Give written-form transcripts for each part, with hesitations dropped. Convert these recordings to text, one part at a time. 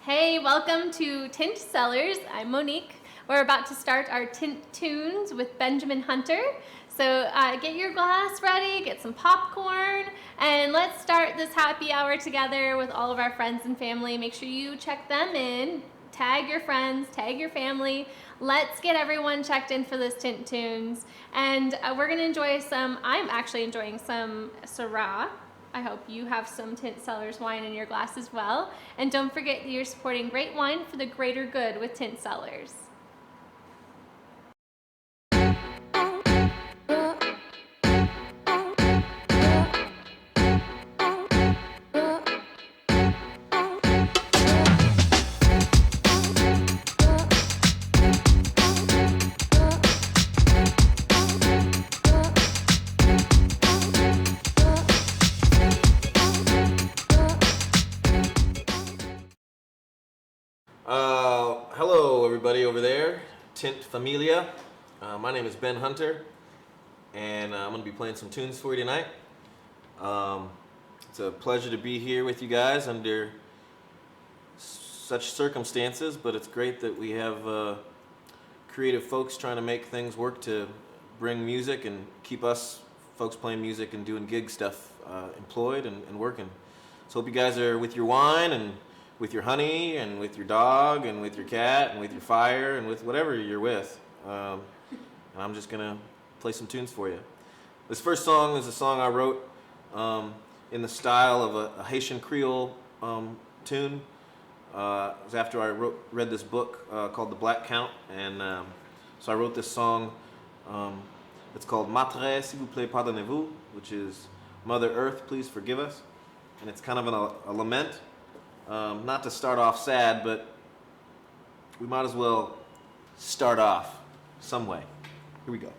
Hey, welcome to Tinte Cellars. I'm Monique. We're about to start our Tinte tunes with Benjamin Hunter. So get your glass ready, get some popcorn, and let's start this happy hour together with all of our friends and family. Make sure you check them in, tag your friends, tag your family. Let's get everyone checked in for this Tinte tunes. And we're gonna enjoy I'm actually enjoying some Syrah. I hope you have some Tinte Cellars wine in your glass as well. And don't forget that you're supporting great wine for the greater good with Tinte Cellars. Hello everybody over there, Tinte Familia. My name is Ben Hunter, and I'm going to be playing some tunes for you tonight. It's a pleasure to be here with you guys under such circumstances, but it's great that we have creative folks trying to make things work to bring music and keep us folks playing music and doing gig stuff employed and working. So hope you guys are with your wine and with your honey and with your dog and with your cat and with your fire and with whatever you're with. And I'm just gonna play some tunes for you. This first song is a song I wrote in the style of a Haitian Creole tune. It was after I read this book called The Black Count, and so I wrote this song. It's called Matre, s'il vous plaît, pardonnez-vous, which is Mother Earth, please forgive us. And it's kind of a lament. Not to start off sad, but we might as well start off some way. Here we go.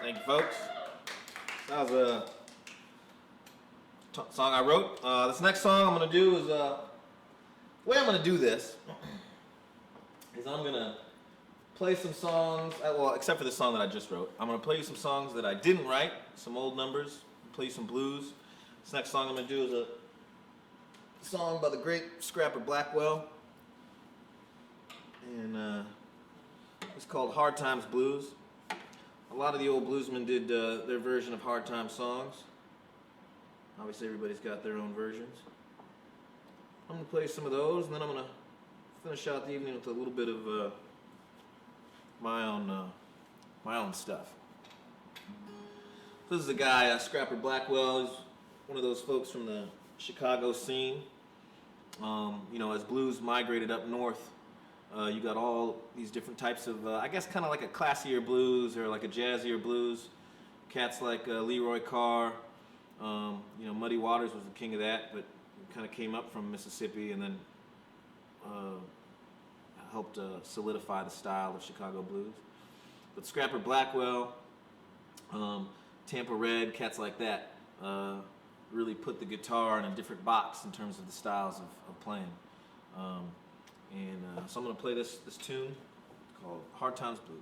Thank you, folks. That was a song I wrote. This next song I'm gonna do is the way I'm gonna do this is I'm gonna play some songs. Well, except for the song that I just wrote, I'm gonna play you some songs that I didn't write, some old numbers, play you some blues. This next song I'm gonna do is a song by the great Scrapper Blackwell, and it's called Hard Times Blues. A lot of the old bluesmen did their version of Hard Time songs. Obviously, everybody's got their own versions. I'm gonna play some of those, and then I'm gonna finish out the evening with a little bit of my own stuff. This is a guy, Scrapper Blackwell. He's one of those folks from the Chicago scene. You know, as blues migrated up north, you got all these different types of, I guess, kind of like a classier blues or like a jazzier blues. Cats like Leroy Carr. You know, Muddy Waters was the king of that, but kind of came up from Mississippi and then helped solidify the style of Chicago blues. But Scrapper Blackwell, Tampa Red, cats like that really put the guitar in a different box in terms of the styles of playing. So I'm going to play this tune called Hard Times Blues.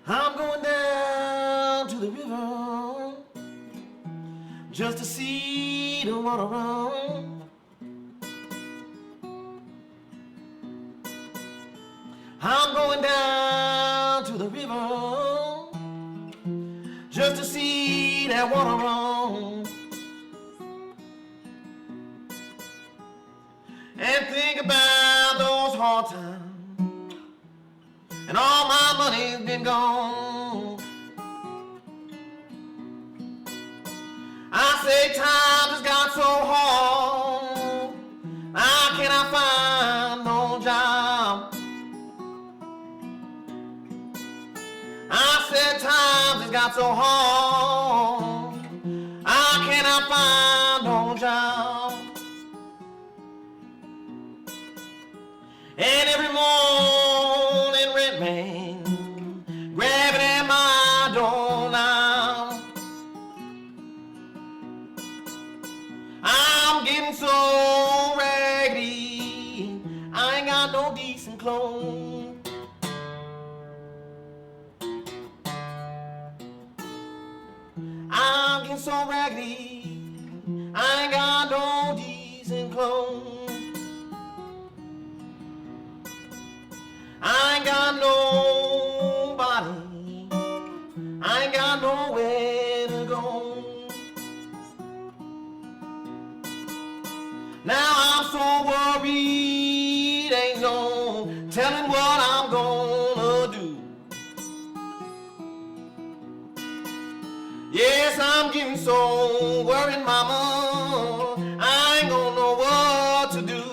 I'm going down to the river just to see the water run. I'm going down to the river just to see that water run and think about those hard times and all my money's been gone. I say times has got so hard, I cannot find no job. I said times has got so hard, I cannot find no job. And every morning rent man grabbing at my door now. I'm getting so raggedy, I ain't got no decent clothes. I'm getting so raggedy, I ain't got no decent clothes. I ain't got nobody, I ain't got nowhere to go. Now I'm so worried, ain't no telling what I'm gonna do. Yes, I'm getting so worried, mama, I ain't gonna know what to do.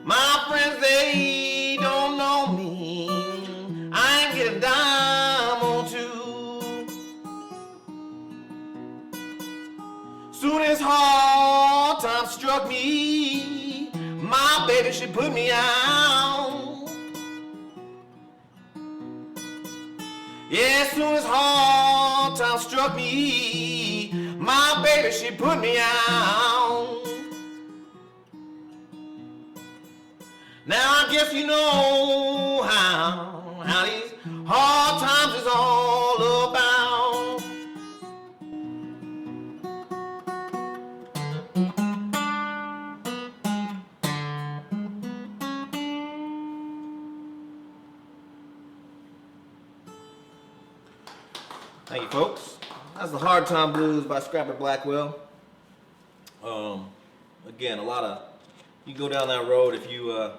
My friends, they don't know me, I ain't get a dime or two. Soon as hard times struck me, my baby, she put me out. Yeah, as soon as hard times struck me, my baby, she put me out. Now I guess you know how these hard times is all about. Thank you, folks. That's the Hard Time Blues by Scrapper Blackwell. Again, you go down that road, if you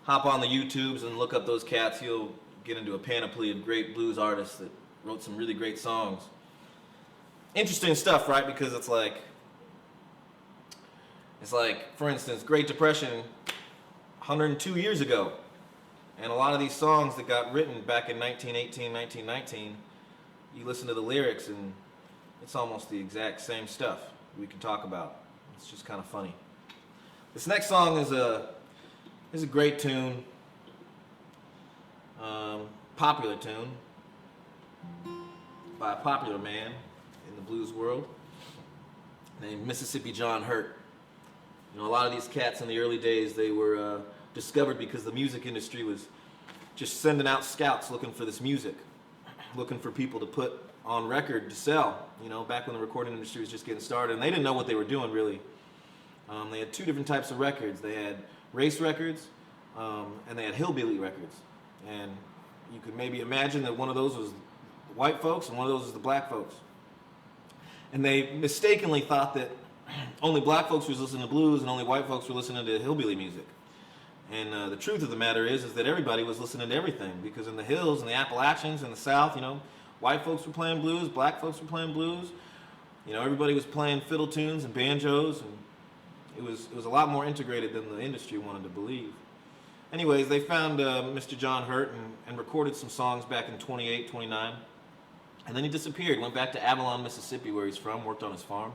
hop on the YouTubes and look up those cats, you'll get into a panoply of great blues artists that wrote some really great songs. Interesting stuff, right? Because it's like, for instance, Great Depression 102 years ago. And a lot of these songs that got written back in 1918, 1919, you listen to the lyrics and it's almost the exact same stuff we can talk about. It's just kind of funny. This next song is a great tune, popular tune by a popular man in the blues world named Mississippi John Hurt. You know, a lot of these cats in the early days, they were discovered because the music industry was just sending out scouts looking for this music, looking for people to put on record to sell, you know, back when the recording industry was just getting started. And they didn't know what they were doing, really. They had two different types of records. They had race records, and they had hillbilly records. And you could maybe imagine that one of those was the white folks and one of those was the black folks. And they mistakenly thought that only black folks were listening to blues and only white folks were listening to hillbilly music. And the truth of the matter is that everybody was listening to everything, because in the hills and the Appalachians and the South, you know, white folks were playing blues, black folks were playing blues. You know, everybody was playing fiddle tunes and banjos, and it was a lot more integrated than the industry wanted to believe. Anyways, they found Mr. John Hurt and recorded some songs back in 28, 29. And then he disappeared, went back to Avalon, Mississippi, where he's from, worked on his farm,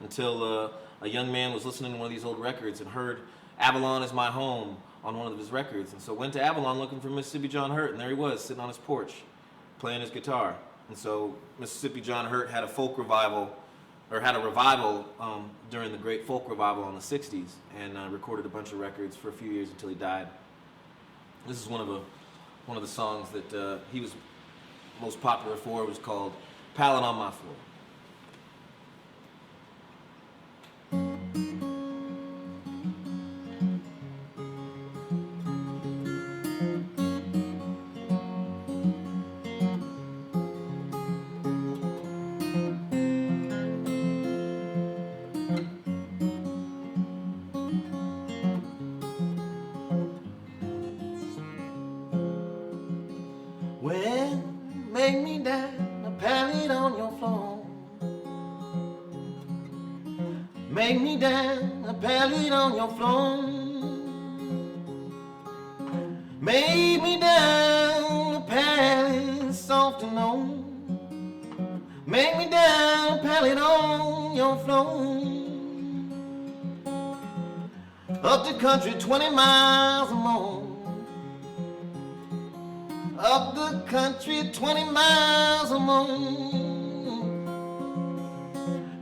until a young man was listening to one of these old records and heard Avalon Is My Home on one of his records. And so went to Avalon looking for Mississippi John Hurt, and there he was, sitting on his porch, playing his guitar. And so Mississippi John Hurt had a revival during the Great Folk Revival in the 60s, and recorded a bunch of records for a few years until he died. This is one of the songs that he was most popular for. It was called Pallet on My Floor. Make me down a pallet on your floor. Make me down a pallet on your floor. Make me down a pallet soft and low. Make me down a pallet on your floor. Up the country 20 miles or more. Up the country 20 miles or more.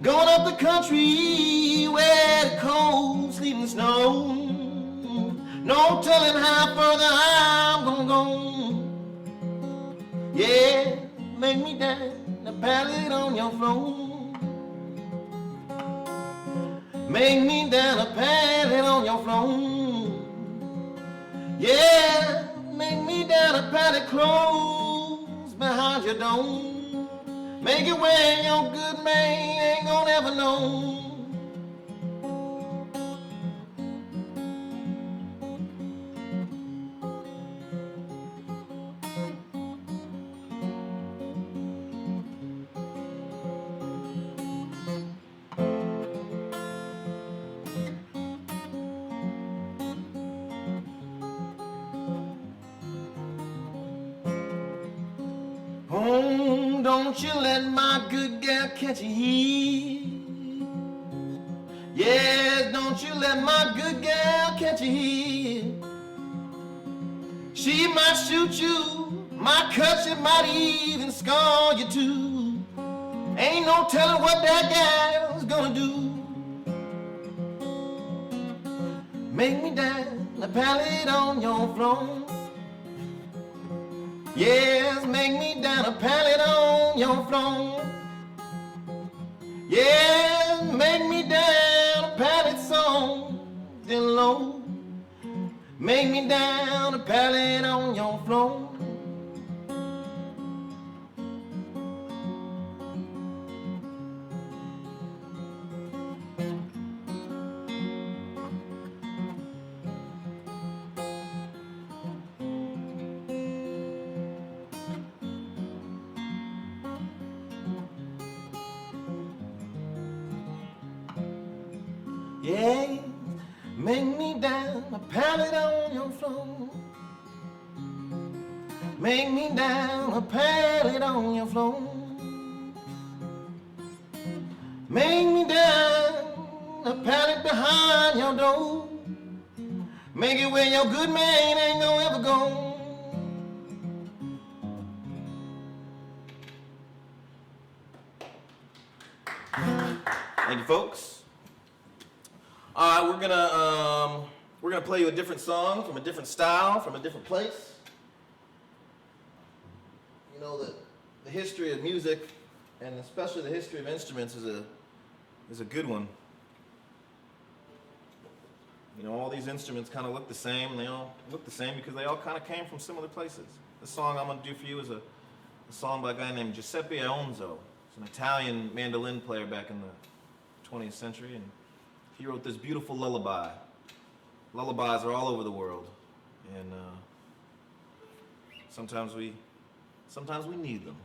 Going up the country where the cold sleeping snow. No telling how further I'm gonna go. Yeah, make me down a pallet on your floor. Make me down a pallet on your floor. Yeah, make me down a pallet close behind your door. Make it where your good man ain't gonna ever know. Oh, don't you let my good gal catch you here. Yes, don't you let my good gal catch you here. She might shoot you, might cut you, might even scar you too. Ain't no telling what that gal's gonna do. Make me down a pallet on your floor. Yes, make me down a pallet on your floor. Yes, make me down a pallet soft and low. Make me down a pallet on your floor. Yeah, make me down a pallet on your floor. Make me down a pallet on your floor. Make me down a pallet behind your door. Make it where your good man ain't gonna ever go. Thank you, folks. All right, we're gonna play you a different song from a different style, from a different place. You know, the history of music, and especially the history of instruments, is a good one. You know, all these instruments kind of look the same, and they all look the same because they all kind of came from similar places. The song I'm going to do for you is a song by a guy named Giuseppe Aonzo. He's an Italian mandolin player back in the 20th century, and he wrote this beautiful lullaby. Lullabies are all over the world, and sometimes we need them.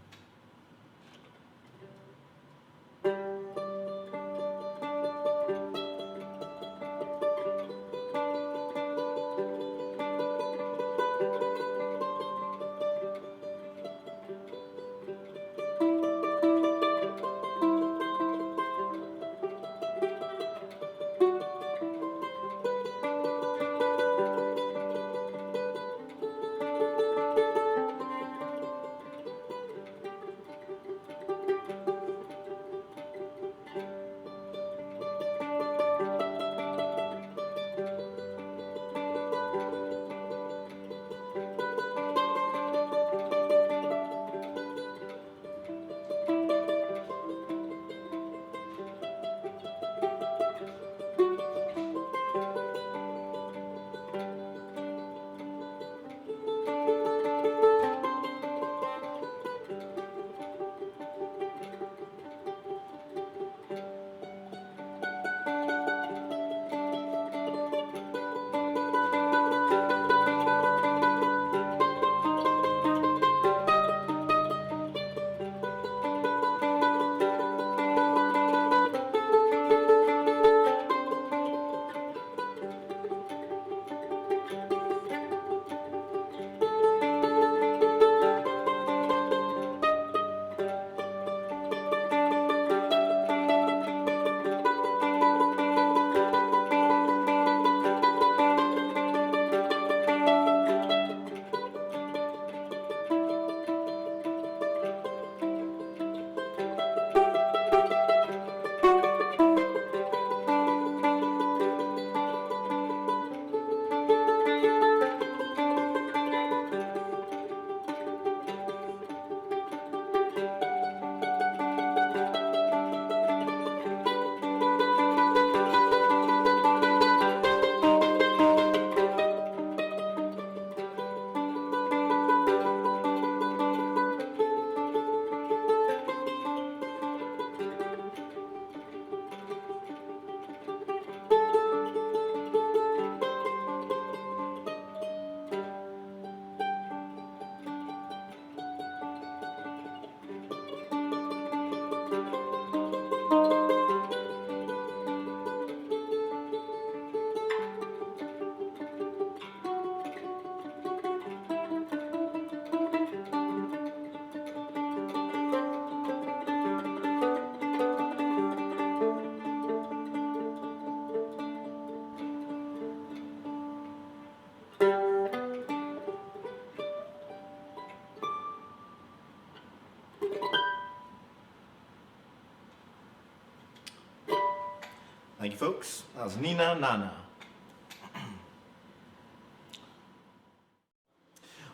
Thank you, folks. That was Nina Nana.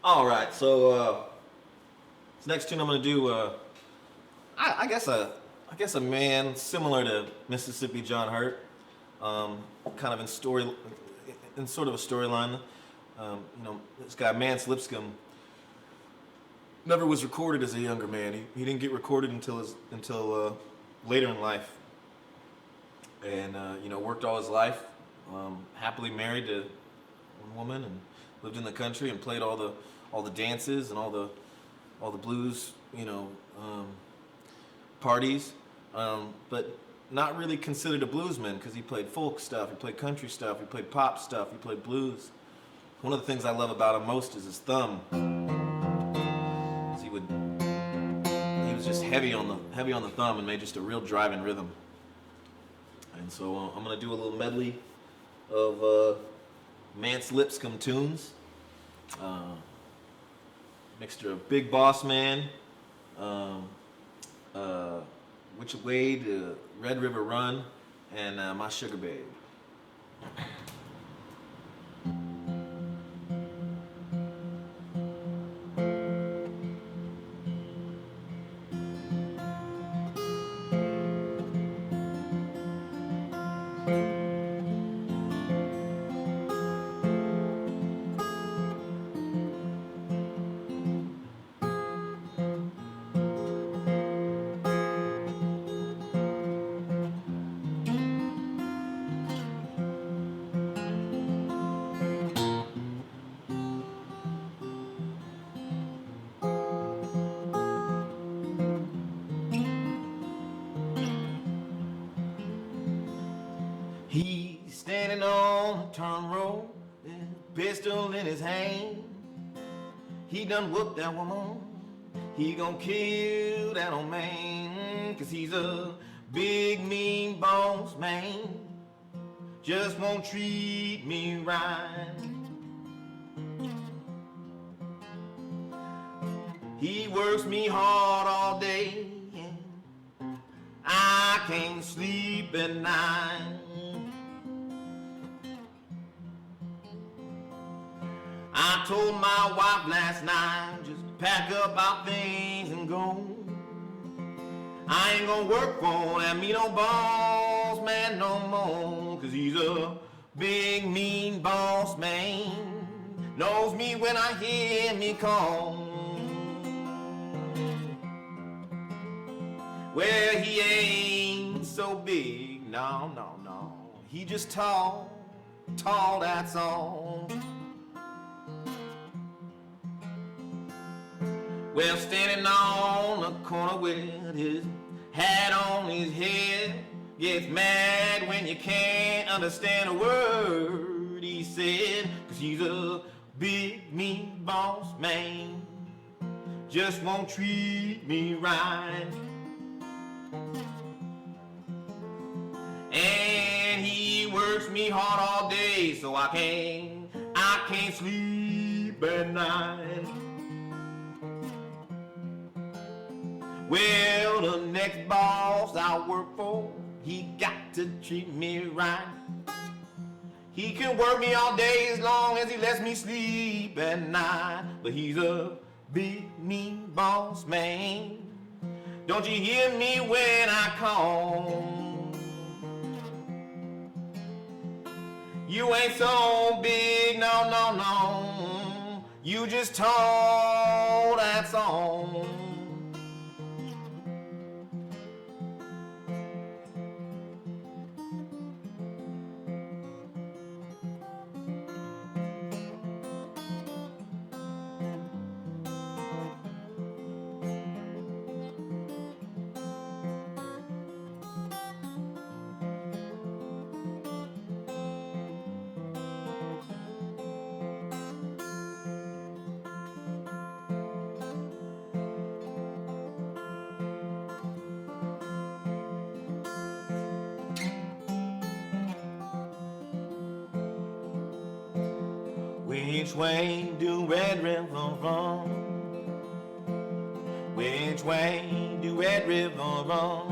All right, so this next tune I'm going to do, I guess a man similar to Mississippi John Hurt, kind of in sort of a storyline. You know, this guy Mance Lipscomb never was recorded as a younger man. He didn't get recorded until later in life, and you know, worked all his life, happily married to one woman, and lived in the country and played all the dances and all the blues, you know, parties, but not really considered a bluesman because he played folk stuff, he played country stuff, he played pop stuff, he played blues. One of the things I love about him most is his thumb. he was just heavy on the thumb and made just a real driving rhythm. And so I'm gonna do a little medley of Mance Lipscomb tunes, mixture of Big Boss Man, Which Way to Red River Run, and My Sugar Babe. He's standing on the turn road, with a pistol in his hand. He done whooped that woman, he gon' kill that old man, 'cause he's a big mean boss man, just won't treat me right. He works me hard all day, I can't sleep at night. I told my wife last night, just pack up our things and go. I ain't gonna work for that mean old boss man no more, 'cause he's a big mean boss man, knows me when I hear me call. Well, he ain't so big, no, no, no, he just tall, tall, that's all. Well, standing on the corner with his hat on his head, gets mad when you can't understand a word he said, 'cause he's a big mean boss man, just won't treat me right. And he works me hard all day, so I can't sleep at night. Well, the next boss I work for, he got to treat me right. He can work me all day as long as he lets me sleep at night, but he's a big mean boss man, don't you hear me when I call? You ain't so big, no, no, no, you just tall, that's all. Which way do Red River run? Which way do Red River run?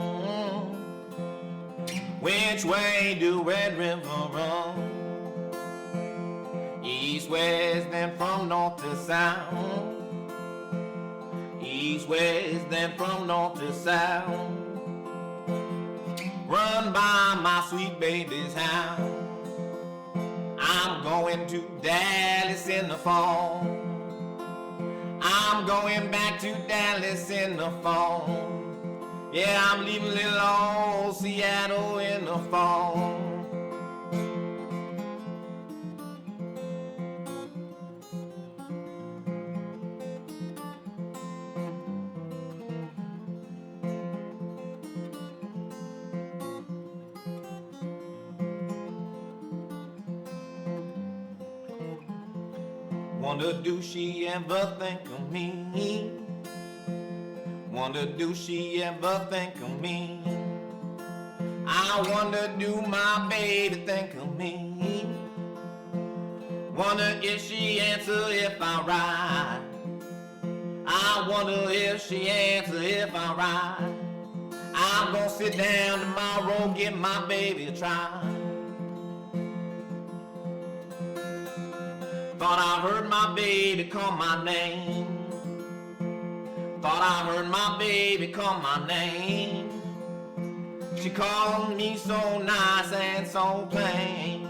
Which way do Red River run? East, west, and from north to south. East, west, and from north to south. Run by my sweet baby's house. I'm going to Dallas in the fall. I'm going back to Dallas in the fall. Yeah, I'm leaving little old Seattle in the fall. Wonder, do she ever think of me Wonder, do she ever think of me? I wonder, do my baby think of me? Wonder if she answer if I ride. I wonder if she answer if I ride. I'm gonna sit down tomorrow, give my baby a try. Thought I heard my baby call my name. Thought I heard my baby call my name. She called me so nice and so plain.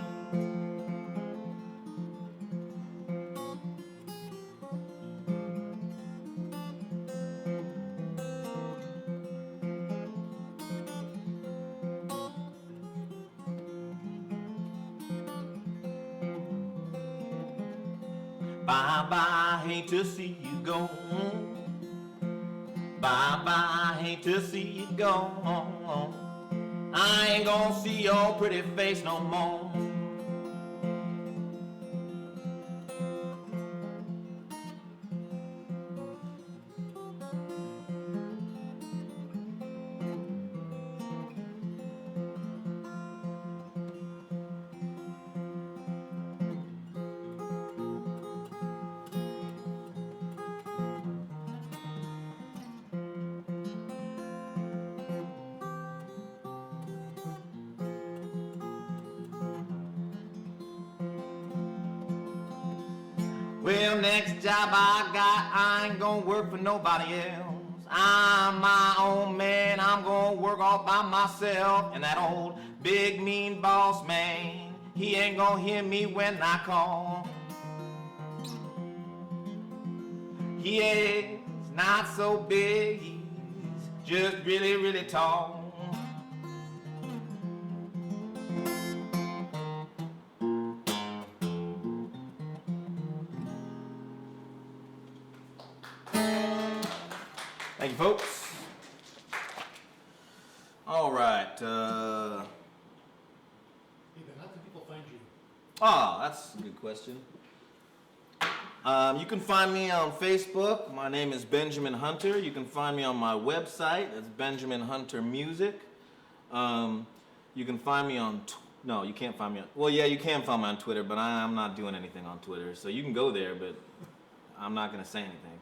Bye-bye, hate to see you go. Bye-bye, hate to see you go. I ain't gonna see your pretty face no more. Well, next job I got, I ain't gonna work for nobody else. I'm my own man, I'm gonna work all by myself. And that old big mean boss man, he ain't gonna hear me when I call. He is not so big, he's just really, really tall. Thank you, folks. All right. Hey, Ben, how can people find you? That's a good question. You can find me on Facebook. My name is Benjamin Hunter. You can find me on my website. It's Benjamin Hunter Music. You can find me on... No, you can't find me on... Well, yeah, you can find me on Twitter, but I'm not doing anything on Twitter. So you can go there, but I'm not going to say anything.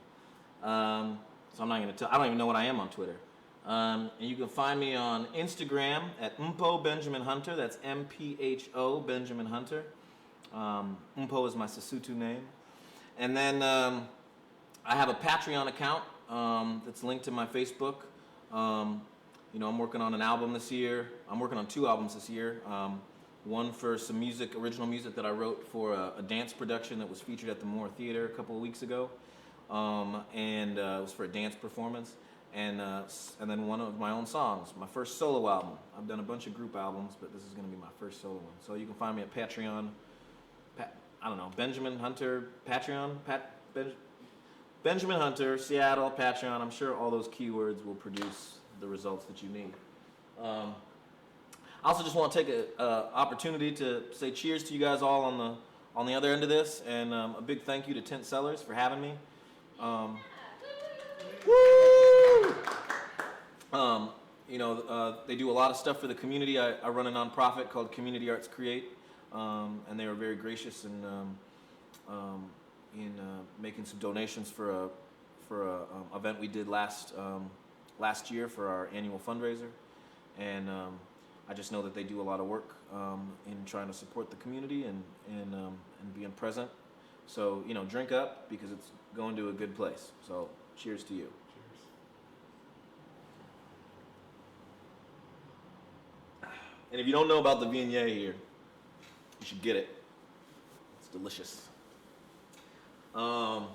So I'm not going to tell... I don't even know what I am on Twitter. And you can find me on Instagram at Mpo Benjamin Hunter. That's M-P-H-O Benjamin Hunter. Mpo is my Sesotho name. And then I have a Patreon account that's linked to my Facebook. You know, I'm working on an album this year. I'm working on 2 albums this year. One for some music, original music that I wrote for a dance production that was featured at the Moore Theater a couple of weeks ago. And it was for a dance performance. And then one of my own songs, my first solo album. I've done a bunch of group albums, but this is going to be my first solo one. So you can find me at Patreon. I don't know, Benjamin Hunter, Patreon, Benjamin Hunter, Seattle, Patreon. I'm sure all those keywords will produce the results that you need. I also just want to take an opportunity to say cheers to you guys all on the other end of this, and a big thank you to Tinte Cellars for having me. Woo! You know, they do a lot of stuff for the community. I run a nonprofit called Community Arts Create, and they were very gracious in making some donations for a event we did last year for our annual fundraiser. And I just know that they do a lot of work in trying to support the community and being present. So, you know, drink up because it's going to a good place. So, cheers to you. And if you don't know about the Viognier here, you should get it. It's delicious. I'm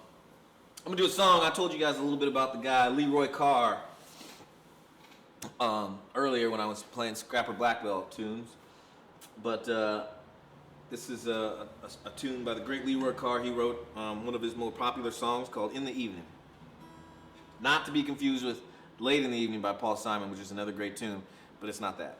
gonna do a song. I told you guys a little bit about the guy, Leroy Carr, earlier when I was playing Scrapper Black Belt tunes. But this is a tune by the great Leroy Carr. He wrote one of his more popular songs called In the Evening. Not to be confused with Late in the Evening by Paul Simon, which is another great tune, but it's not that.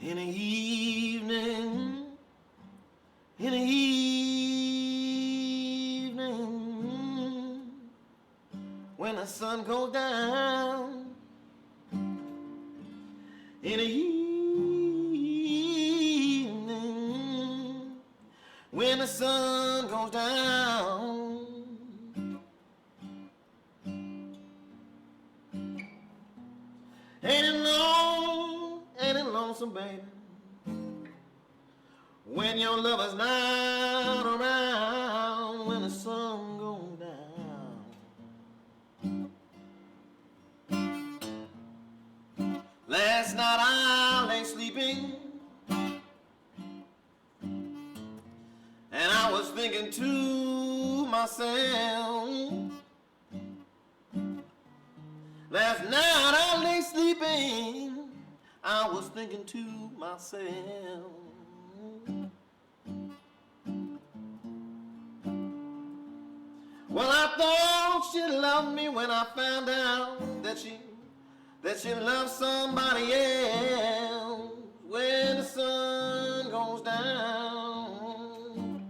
In the evening, in the evening, when the sun goes down, in the evening, when the sun goes down, ain't it lonesome, baby, when your lover's not around, when the sun goes down. Last night I lay sleeping, and I was thinking to myself. Last night I lay sleeping, I was thinking to myself. Well, I thought she loved me when I found out that she loved somebody else. When the sun goes down,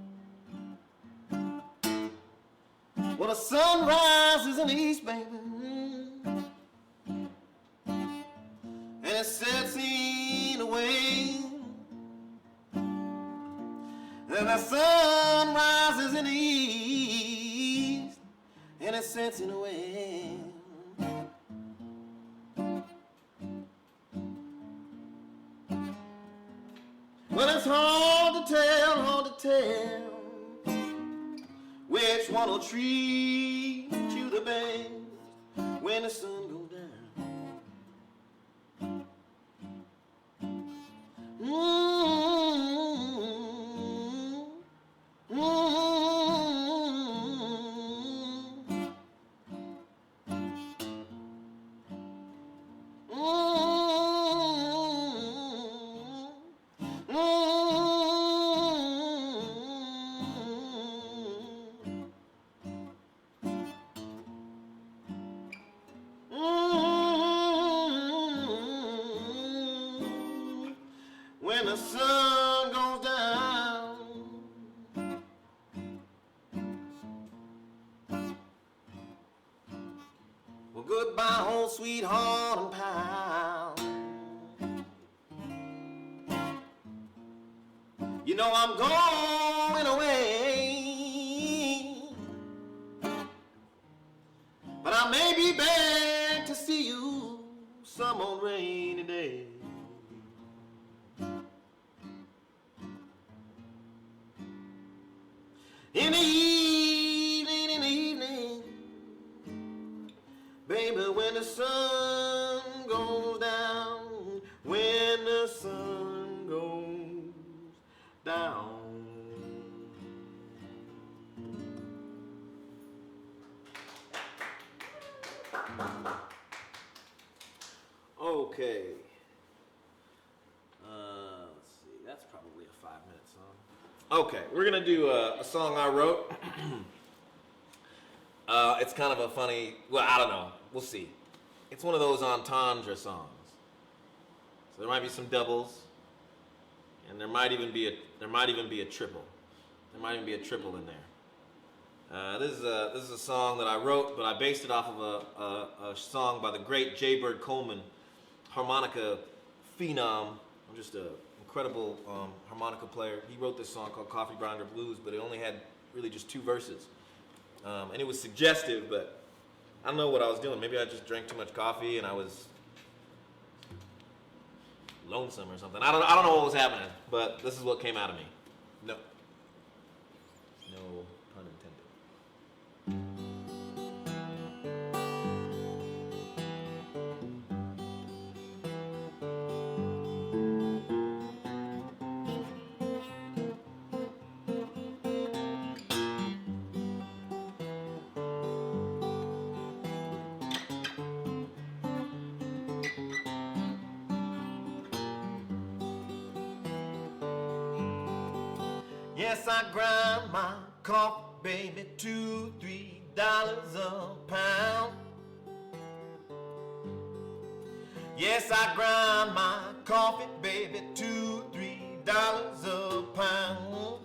well, the sun rises in the east, baby, and it sets in the west. Then the sun rises in the east, and it sets in the west. Well, it's hard to tell which one will treat you the best when the sun goes down. When the sun goes down, well, goodbye, old sweetheart and pal. You know I'm going away, but I may be back to see you some old rainy day. In the evening, baby, when the sun goes down, when the sun goes down. Okay. Let's see, that's probably a 5-minute song. Okay, we're gonna do a song I wrote. It's kind of a funny, well, I don't know, we'll see. It's one of those entendre songs. So there might be some doubles, and there might even be a triple. There might even be a triple in there. This is a song that I wrote, but I based it off of a song by the great J. Bird Coleman, harmonica phenom. I'm just a incredible harmonica player. He wrote this song called Coffee Grinder Blues, but it only had really just 2 verses. And it was suggestive, but I don't know what I was doing. Maybe I just drank too much coffee and I was lonesome or something. I don't know what was happening, but this is what came out of me. No pun intended. Yes, I grind my coffee, baby, $2-3 a pound. Yes, I grind my coffee, baby, $2-3 a pound.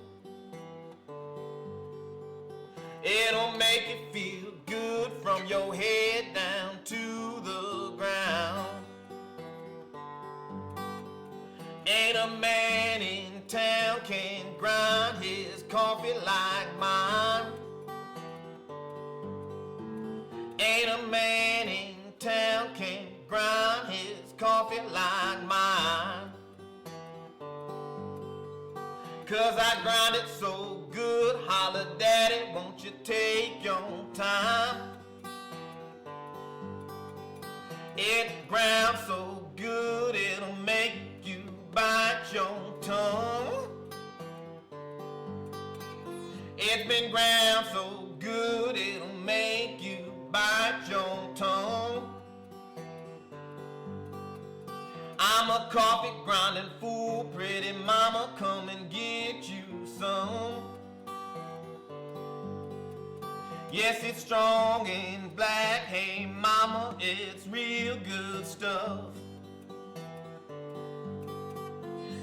It'll make you feel good from your head down to the ground. Ain't a man in town can grind his coffee like mine. Ain't a man in town can grind his coffee like mine. 'Cause I grind it so good, holla daddy, won't you take your time? It grounds so good, it'll make you bite your tongue. It's been ground so good, it'll make you bite your tongue. I'm a coffee grinding fool, pretty mama, come and get you some. Yes, it's strong and black, hey mama, it's real good stuff.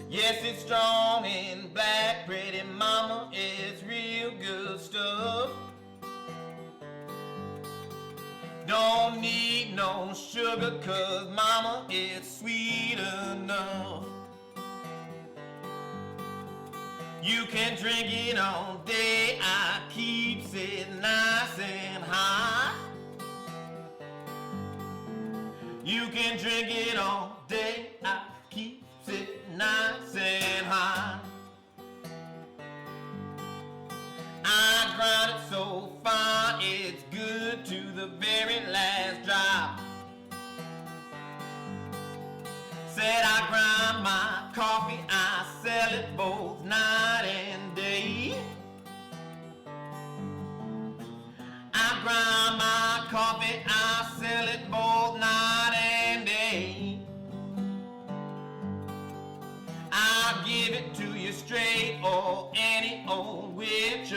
Yes, it's strong and black, pretty mama, it's real good stuff. Don't need no sugar, 'cause mama, it's sweet enough. You can drink it all day, I keeps it nice and hot. You can drink it all day, I keeps it nice and hot. I grind it so fine, it's good to the very last drop. Said I grind my coffee, I sell it both night and day. I grind my coffee, I sell it both night and day. I'll give it to you straight or any old which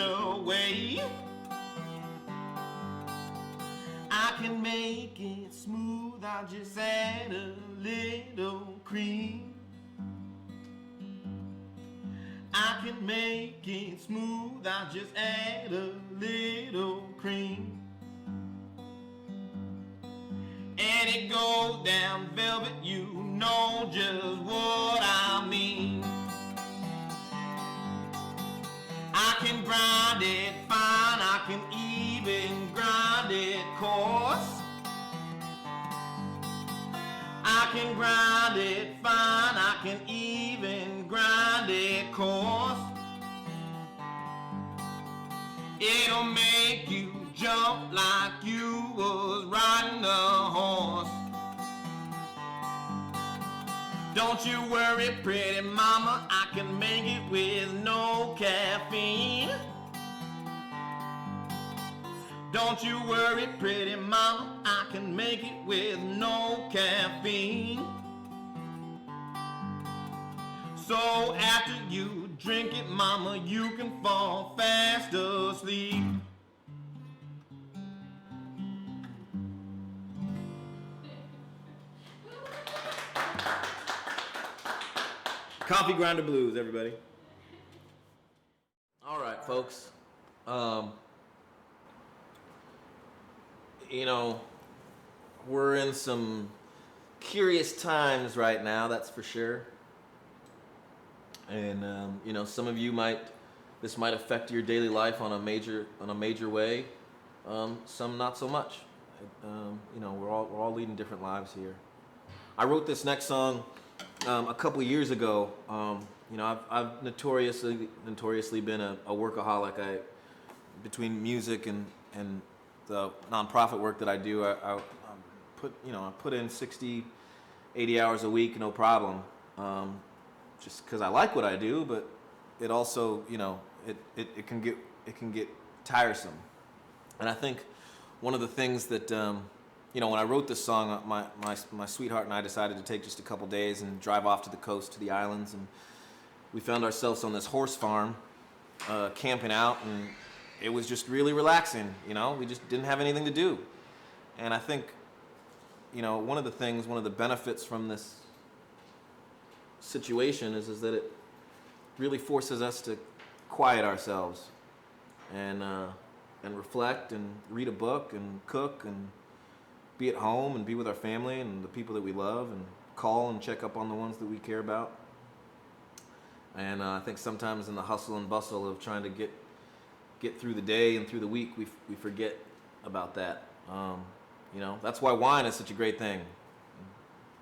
way. I can make it smooth, I'll just add a little cream. I can make it smooth, I'll just add a little cream. And it goes down velvet, you know just what I mean. I can grind it fine, I can even grind it coarse. I can grind it fine, I can even grind it coarse. It'll make you jump like you was riding a horse. Don't you worry, pretty mama, I can make it with no caffeine. Don't you worry, pretty mama, I can make it with no caffeine. So after you drink it, mama, you can fall fast asleep. Coffee grinder blues, everybody. All right, folks. You know, we're in some curious times right now, that's for sure. And you know, some of you this might affect your daily life on a major way. Some not so much. You know, we're all leading different lives here. I wrote this next song a couple of years ago. You know, I've notoriously been a workaholic. Between music and the nonprofit work that I do, I put in 60, 80 hours a week, no problem. Just because I like what I do, but it also, you know, it can get tiresome. And I think one of the things that you know, when I wrote this song, my sweetheart and I decided to take just a couple days and drive off to the coast, to the islands, and we found ourselves on this horse farm, camping out, and it was just really relaxing. You know, we just didn't have anything to do, and I think one of the benefits from this situation is that it really forces us to quiet ourselves and reflect and read a book and cook and be at home and be with our family and the people that we love and call and check up on the ones that we care about. And I think sometimes in the hustle and bustle of trying to get through the day and through the week, we forget about that. That's why wine is such a great thing.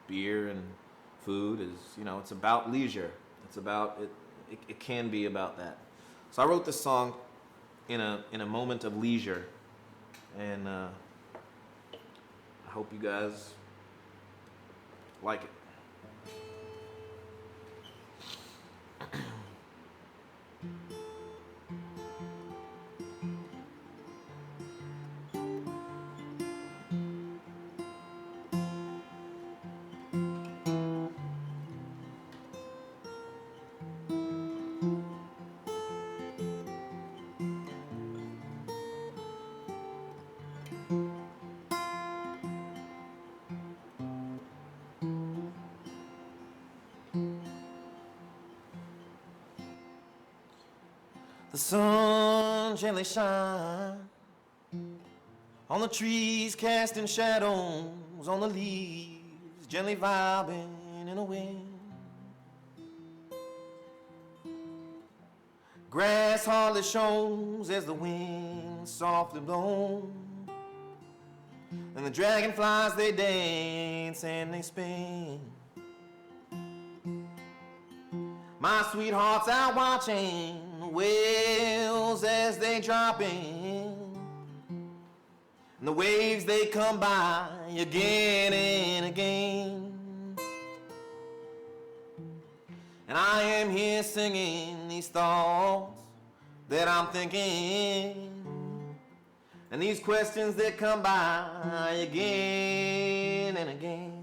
Beer and food is, it's about leisure. It's about it can be about that. So I wrote this song in a moment of leisure, and I hope you guys like it. The sun gently shines on the trees, casting shadows on the leaves, gently vibing in the wind. Grass hardly shows as the wind softly blows, and the dragonflies, they dance and they spin. My sweetheart's out watching the whales as they drop in, and the waves, they come by again and again. And I am here singing these thoughts that I'm thinking, and these questions that come by again and again.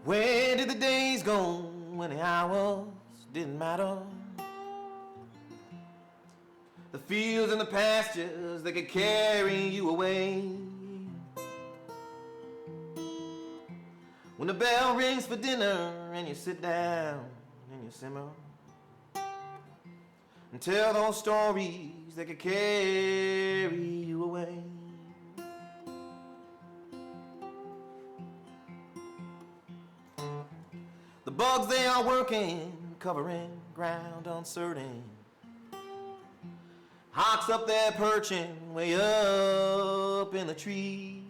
Where did the days go when the hours didn't matter? The fields and the pastures that could carry you away. When the bell rings for dinner and you sit down and you simmer and tell those stories that could carry you away. The bugs, they are working, covering ground uncertain. Hawks up there perching way up in the tree.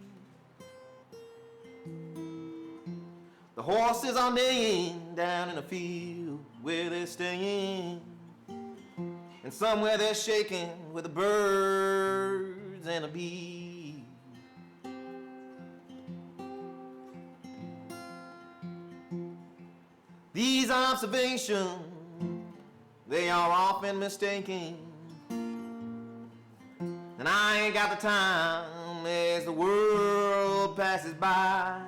The horses are neighing down in a field where they're staying, and somewhere they're shaking with the birds and the bees. These observations, they are often mistaken, and I ain't got the time as the world passes by.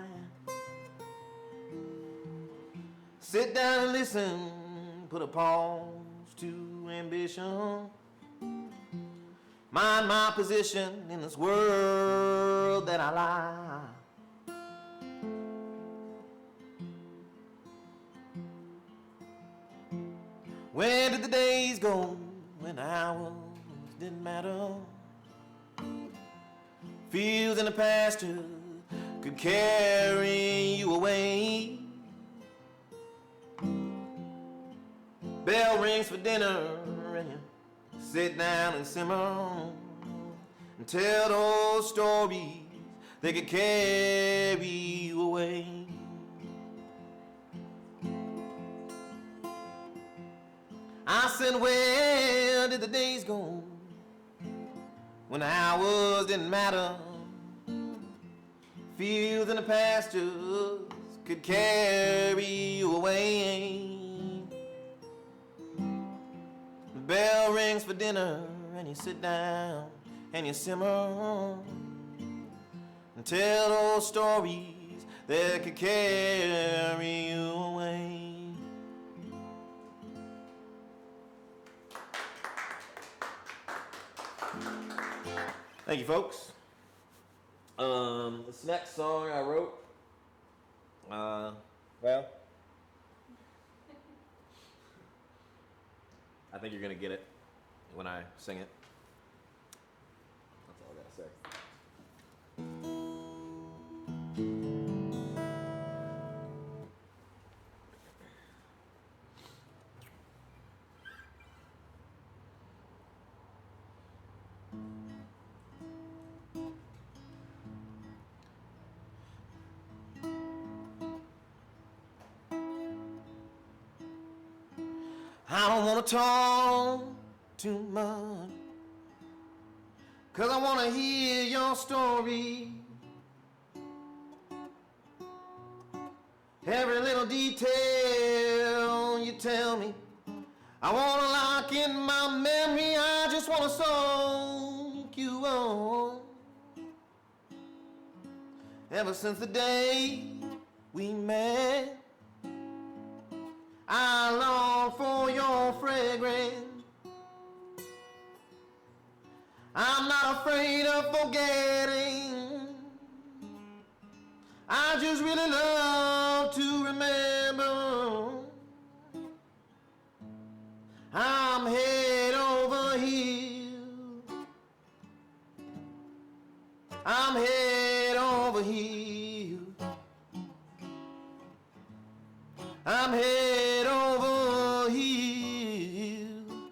Sit down and listen, put a pause to ambition. Mind my position in this world that I lie. Where did the days go when the hours didn't matter? Fields and the pastures could carry you away. Bell rings for dinner and you sit down and simmer and tell those stories that could carry you away. I said, where did the days go when the hours didn't matter? Fields and the pastures could carry you away. The bell rings for dinner and you sit down and you simmer and tell those stories that could carry you away. Thank you, folks. This next song I wrote, well, I think you're gonna get it when I sing it. That's all I gotta say. I don't wanna talk too much, 'cause I wanna hear your story. Every little detail you tell me, I wanna lock in my memory. I just wanna soak you on. Ever since the day we met, I long for your fragrance. I'm not afraid of forgetting. I just really love to remember. I'm head over heels. I'm head over heels. I'm head over heels.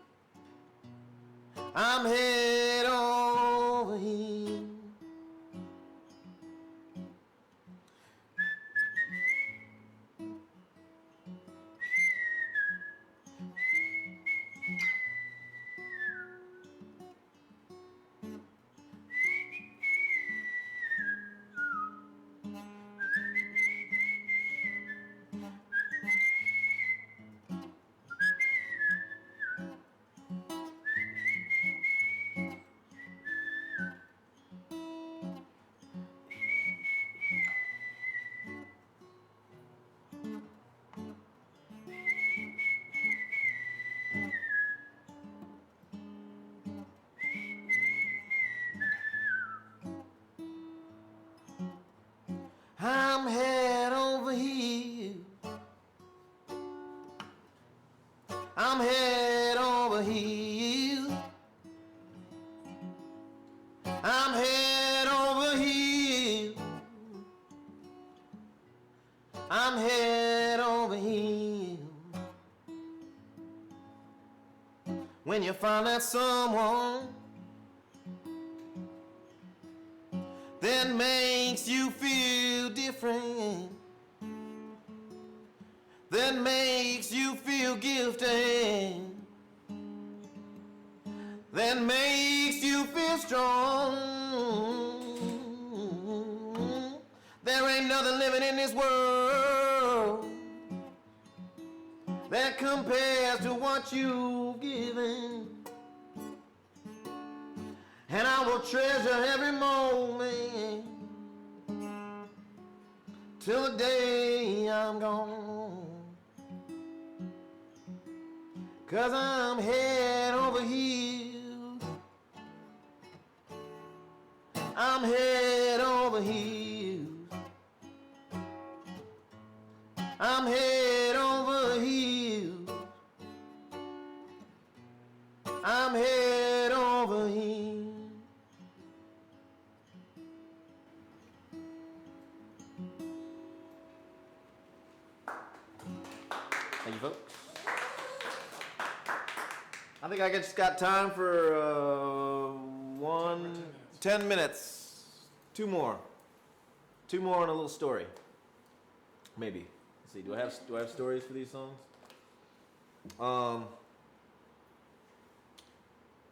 I'm head over heels. I'm head over heels. I'm head over heels. I'm head over heels. I'm head over heels. When you find that someone that makes you feel different, that makes you feel gifted, that makes you feel strong. There ain't nothing living in this world that compares to what you've given. And I will treasure every moment till the day I'm gone. 'Cause I'm head over heels. I'm head over heels. I'm head over heels. I'm head over heels. Thank you, folks. I think I just got time for 10 minutes. Two more and a little story. Maybe. Let's see. Do I have stories for these songs?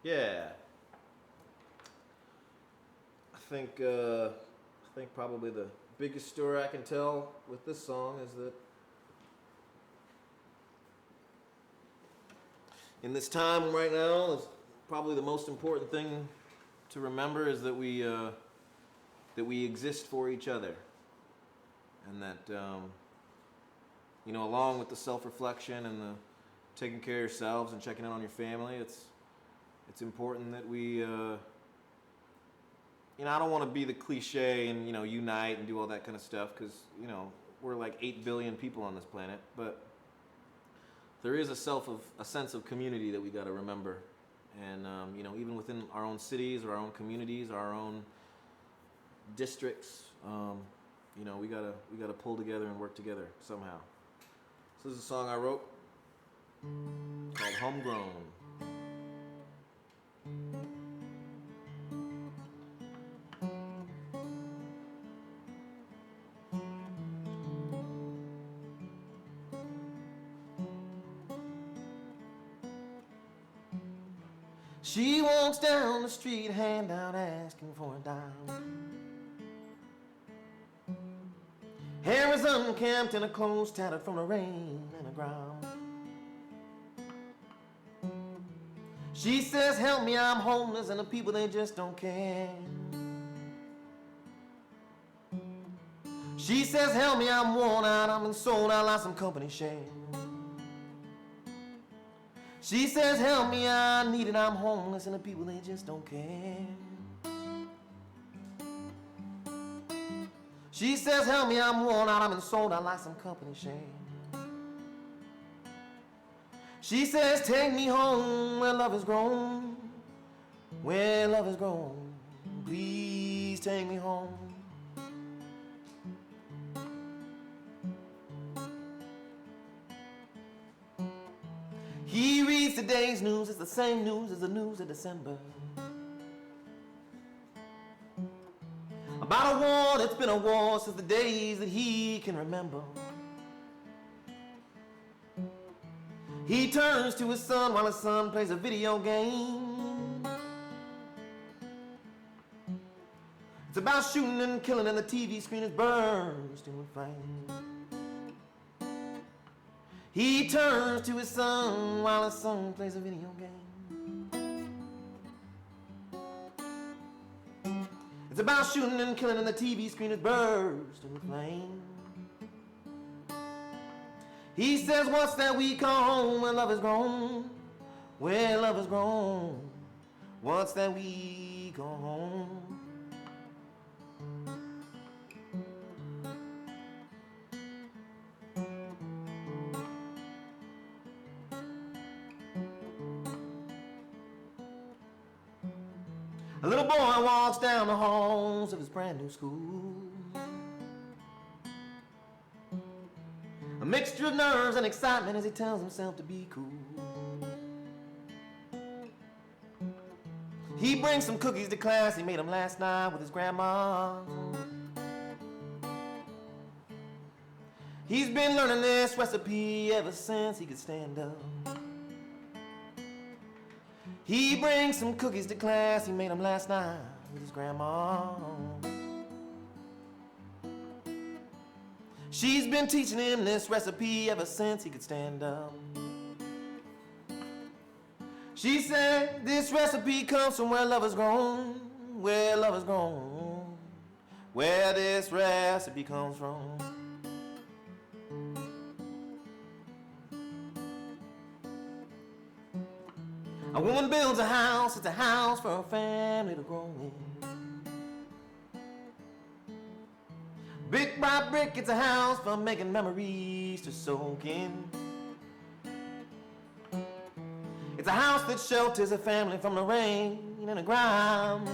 Yeah. I think probably the biggest story I can tell with this song is that in this time right now, is probably the most important thing to remember is that we exist for each other, and that along with the self-reflection and the taking care of yourselves and checking in on your family, it's important that we I don't want to be the cliche and, unite and do all that kind of stuff because, we're like 8 billion people on this planet. But there is a sense of community that we got to remember. And, even within our own cities or our own communities, our own districts, we gotta pull together and work together somehow. So this is a song I wrote called Homegrown. She walks down the street, hand out, asking for a dime. Hair is unkempt and her clothes tattered from the rain and the ground. She says, help me, I'm homeless, and the people, they just don't care. She says, help me, I'm worn out, I'm been sold out like some company share. She says, help me, I need it, I'm homeless, and the people, they just don't care. She says, help me, I'm worn out, I'm sold out like some company share. She says, take me home where love has grown, where love has grown. Please take me home. He reads today's news, it's the same news as the news of December. About a war that's been a war since the days that he can remember. He turns to his son while his son plays a video game. It's about shooting and killing and the TV screen is bursting with flame. He turns to his son while his son plays a video game. It's about shooting and killing and the TV screen is bursting with flame. He says, what's that we call home where love has grown? Where love has grown. What's that we call home? A little boy walks down the halls of his brand new school. A mixture of nerves and excitement as he tells himself to be cool. He brings some cookies to class, he made them last night with his grandma. He's been learning this recipe ever since he could stand up. He brings some cookies to class, he made them last night with his grandma. She's been teaching him this recipe ever since he could stand up. She said this recipe comes from where love has grown, where love has grown, where this recipe comes from. A woman builds a house, it's a house for a family to grow in. Brick by brick, it's a house for making memories to soak in. It's a house that shelters a family from the rain and the ground.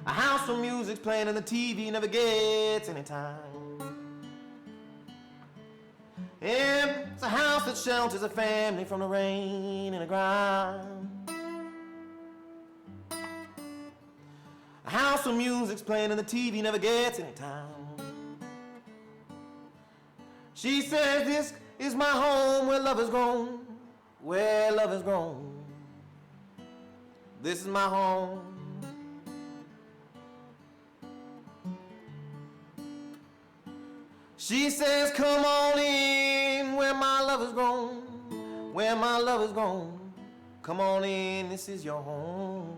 A house where music's playing and the TV never gets any time. And it's a house that shelters a family from the rain and the ground. A house where music's playing and the TV never gets any time. She says this is my home where love has grown, where love has grown. This is my home. She says, come on in where my love has grown, where my love has grown. Come on in, this is your home.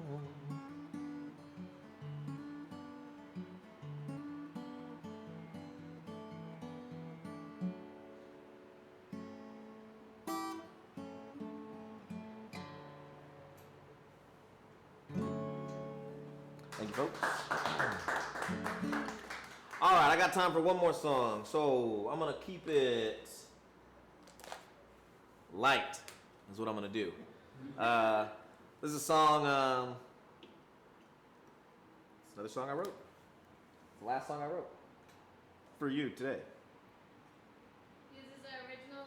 Thank you, folks. All right, I got time for one more song. So I'm going to keep it light is what I'm going to do. This is a song, it's another song I wrote. It's the last song I wrote for you today. Is this an original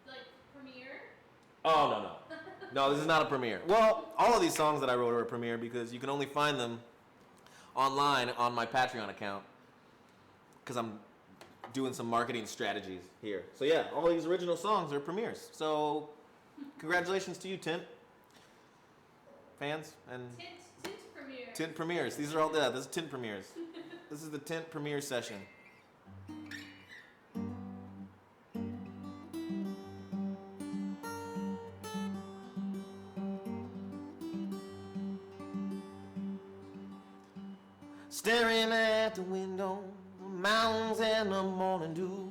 like premiere? Oh, no. No, this is not a premiere. Well, all of these songs that I wrote are a premiere because you can only find them online on my Patreon account because I'm doing some marketing strategies here. So yeah, all these original songs are premieres. So congratulations to you, Tinte. Fans and Tint premiere. Tinte premieres. These are all this is Tinte premieres. This is the Tinte premiere session. Staring at the window, the mountains and the morning dew,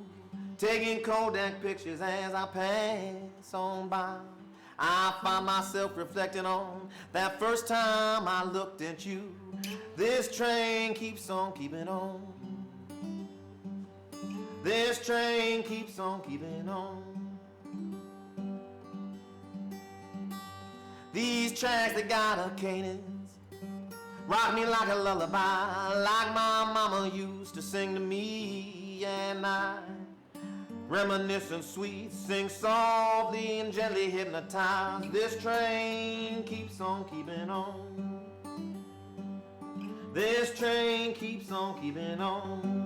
taking Kodak pictures as I pass on by. I find myself reflecting on that first time I looked at you. This train keeps on keeping on. This train keeps on keeping on. These tracks that got a cadence rock me like a lullaby, like my mama used to sing to me at night. Reminiscent sweet, sing softly and gently hypnotized. This train keeps on keeping on. This train keeps on keeping on.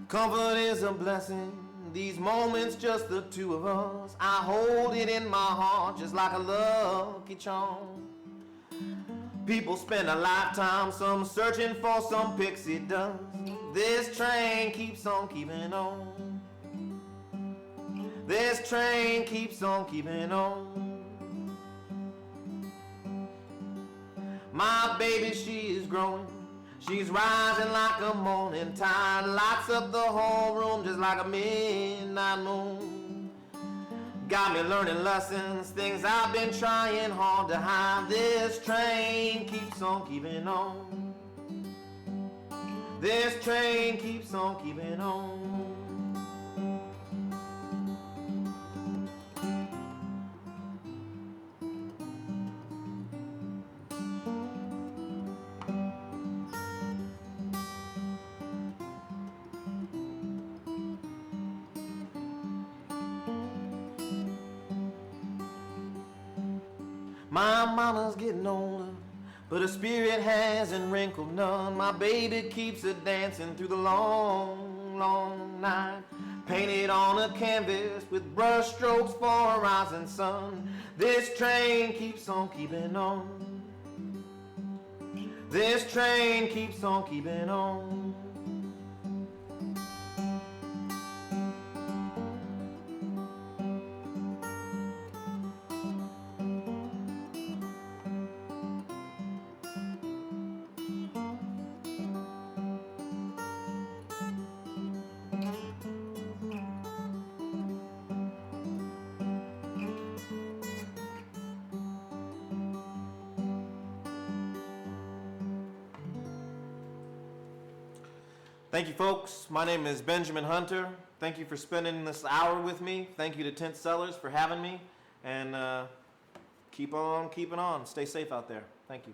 Comfort is a blessing, these moments just the two of us. I hold it in my heart just like a lucky charm. People spend a lifetime, some searching for some pixie dust. This train keeps on keeping on. This train keeps on keeping on. My baby, she is growing. She's rising like a morning tide, lights up the whole room just like a midnight moon. Got me learning lessons, things I've been trying hard to hide. This train keeps on keeping on. This train keeps on keeping on. My mama's getting older, but her spirit hasn't wrinkled none. My baby keeps her dancing through the long, long night. Painted on a canvas with brush strokes for a rising sun. This train keeps on keeping on. This train keeps on keeping on. Thank you, folks. My name is Benjamin Hunter. Thank you for spending this hour with me. Thank you to Tinte Cellars for having me. And keep on keeping on. Stay safe out there. Thank you.